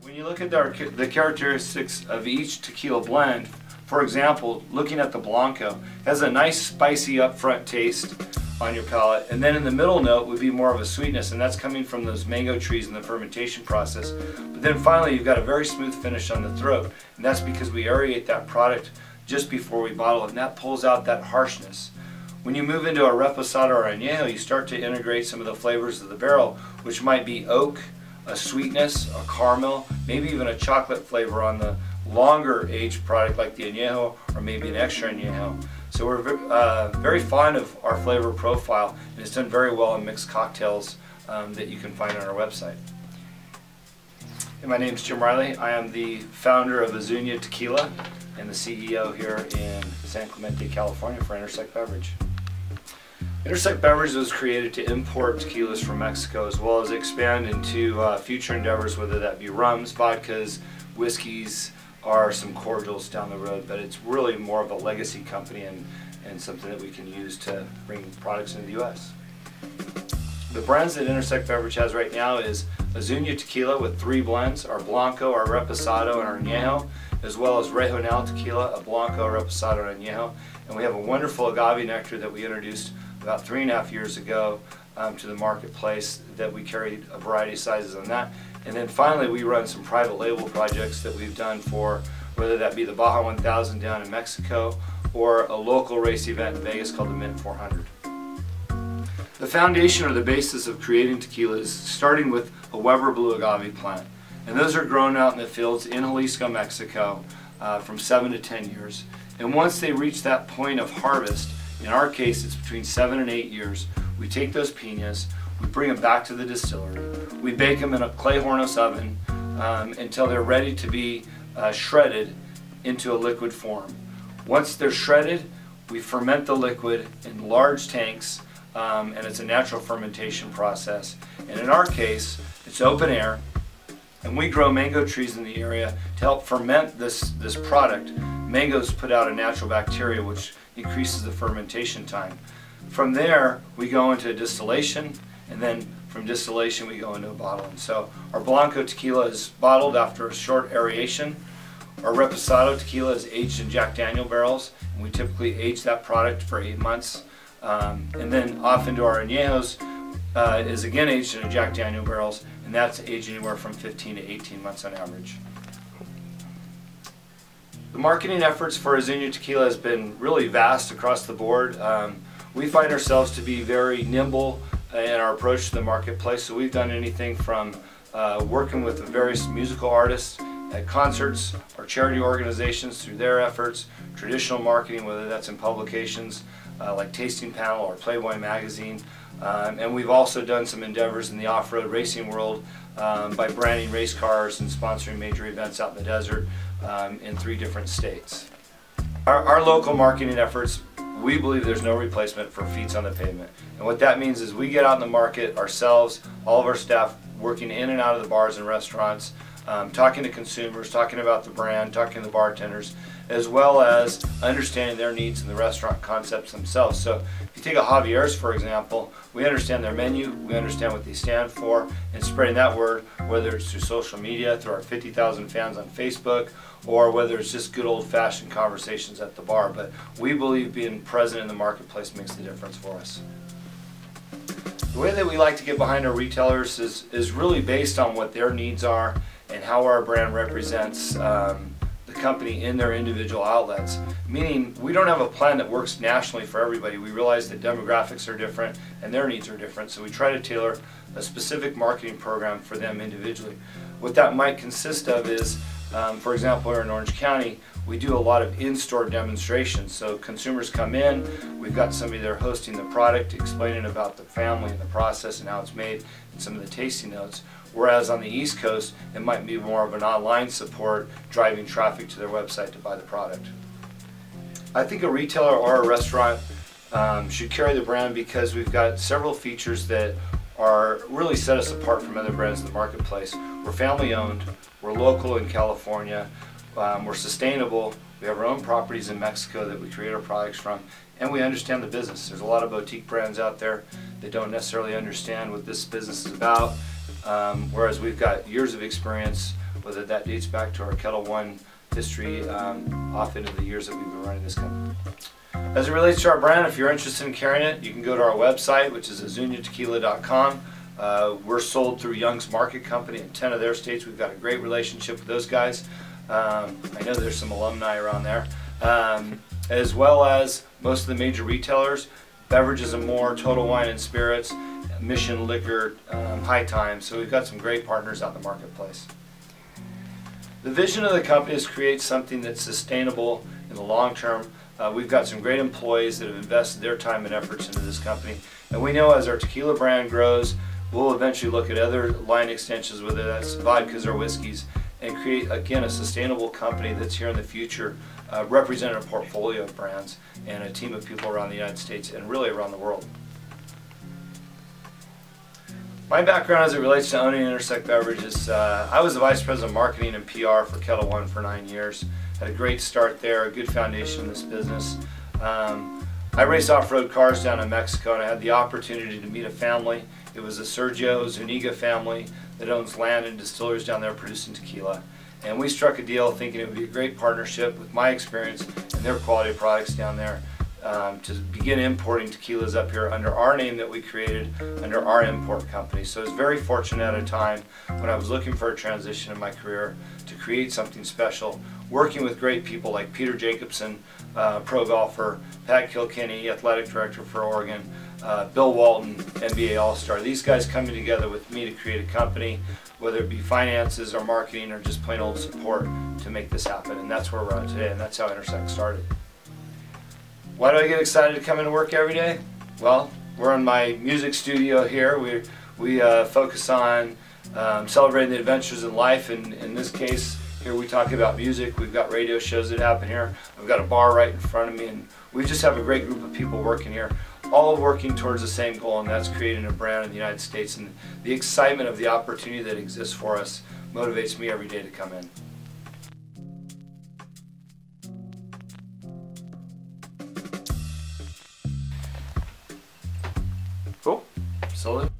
When you look at the characteristics of each tequila blend, for example, looking at the Blanco, it has a nice spicy upfront taste on your palate, and then in the middle note would be more of a sweetness, and that's coming from those mango trees in the fermentation process. But then finally you've got a very smooth finish on the throat, and that's because we aerate that product just before we bottle it, and that pulls out that harshness. When you move into a reposado or añejo, you start to integrate some of the flavors of the barrel, which might be oak, a sweetness, a caramel, maybe even a chocolate flavor on the longer aged product like the añejo or maybe an extra añejo. So we're very fond of our flavor profile, and it's done very well in mixed cocktails that you can find on our website. And my name is Jim Riley. I am the founder of Azuña Tequila and the CEO here in San Clemente, California for Intersect Beverage. Intersect Beverage was created to import tequilas from Mexico as well as expand into future endeavors, whether that be rums, vodkas, whiskeys, or some cordials down the road. But it's really more of a legacy company and something that we can use to bring products into the U.S. The brands that Intersect Beverage has right now is Azuña Tequila with 3 blends, our Blanco, our Reposado, and our Añejo, as well as Regional Tequila, a Blanco, Reposado, and Añejo. And we have a wonderful agave nectar that we introduced about 3.5 years ago to the marketplace that we carried a variety of sizes on that. And then finally we run some private label projects that we've done for whether that be the Baja 1000 down in Mexico or a local race event in Vegas called the Mint 400. The foundation or the basis of creating tequila is starting with a Weber Blue agave plant. And those are grown out in the fields in Jalisco, Mexico from 7 to 10 years. And once they reach that point of harvest, in our case it's between 7 and 8 years, we take those piñas, we bring them back to the distillery, we bake them in a clay hornos oven until they're ready to be shredded into a liquid form. Once they're shredded, we ferment the liquid in large tanks, and it's a natural fermentation process. And in our case, it's open air, and we grow mango trees in the area to help ferment this product. Mangoes put out a natural bacteria which increases the fermentation time. From there, we go into distillation, and then from distillation we go into bottling. So our Blanco tequila is bottled after a short aeration. Our Reposado tequila is aged in Jack Daniel barrels, and we typically age that product for 8 months. And then off into our añejos is again aged in Jack Daniel barrels, and that's aged anywhere from 15 to 18 months on average. The marketing efforts for Azuña Tequila has been really vast across the board. We find ourselves to be very nimble in our approach to the marketplace, so we've done anything from working with the various musical artists at concerts or charity organizations through their efforts, traditional marketing, whether that's in publications like Tasting Panel or Playboy magazine, and we've also done some endeavors in the off-road racing world by branding race cars and sponsoring major events out in the desert in 3 different states. Our local marketing efforts, we believe there's no replacement for feet on the pavement. And what that means is we get out in the market ourselves, all of our staff working in and out of the bars and restaurants, talking to consumers, talking about the brand, talking to the bartenders, as well as understanding their needs in the restaurant concepts themselves. So if you take a Javier's, for example, we understand their menu, we understand what they stand for, and spreading that word, whether it's through social media, through our 50,000 fans on Facebook, or whether it's just good old-fashioned conversations at the bar. But we believe being present in the marketplace makes the difference for us. The way that we like to get behind our retailers is really based on what their needs are and how our brand represents the company in their individual outlets. Meaning, we don't have a plan that works nationally for everybody. We realize that demographics are different and their needs are different, so we try to tailor a specific marketing program for them individually. What that might consist of is, for example, here in Orange County, we do a lot of in-store demonstrations. So consumers come in, we've got somebody there hosting the product, explaining about the family and the process and how it's made, and some of the tasting notes. Whereas on the East Coast, it might be more of an online support, driving traffic to their website to buy the product. I think a retailer or a restaurant should carry the brand because we've got several features that are really set us apart from other brands in the marketplace. We're family owned, we're local in California, we're sustainable, we have our own properties in Mexico that we create our products from, and we understand the business. There's a lot of boutique brands out there that don't necessarily understand what this business is about. whereas we've got years of experience, whether that dates back to our Kettle One history, off into the years that we've been running this company. As it relates to our brand, if you're interested in carrying it, you can go to our website, which is azunatequila.com. We're sold through Young's Market Company in 10 of their states. We've got a great relationship with those guys. I know there's some alumni around there. As well as most of the major retailers, Beverages and More, Total Wine and Spirits, Mission Liquor, High Times. So we've got some great partners out in the marketplace. The vision of the company is to create something that's sustainable in the long term. We've got some great employees that have invested their time and efforts into this company. And we know as our tequila brand grows, we'll eventually look at other line extensions, whether that's vodkas or whiskeys, and create, again, a sustainable company that's here in the future, representing a portfolio of brands and a team of people around the United States and really around the world. My background as it relates to owning Intersect Beverages, I was the Vice President of Marketing and PR for Kettle One for 9 years. Had a great start there, a good foundation in this business. I raced off-road cars down in Mexico, and I had the opportunity to meet a family. It was the Sergio Zuniga family that owns land and distilleries down there producing tequila. And we struck a deal thinking it would be a great partnership with my experience and their quality of products down there to begin importing tequilas up here under our name that we created under our import company. So I was very fortunate at a time when I was looking for a transition in my career to create something special, working with great people like Peter Jacobson, pro golfer, Pat Kilkenny, athletic director for Oregon, Bill Walton, NBA All-Star. These guys coming together with me to create a company, whether it be finances or marketing or just plain old support to make this happen. And that's where we're at today, and that's how Intersect started. Why do I get excited to come into work every day? Well, we're in my music studio here. We focus on celebrating the adventures in life, and in this case, here we talk about music. We've got radio shows that happen here. We've got a bar right in front of me, and we just have a great group of people working here, all working towards the same goal, and that's creating a brand in the United States. And the excitement of the opportunity that exists for us motivates me every day to come in. Cool. Salute.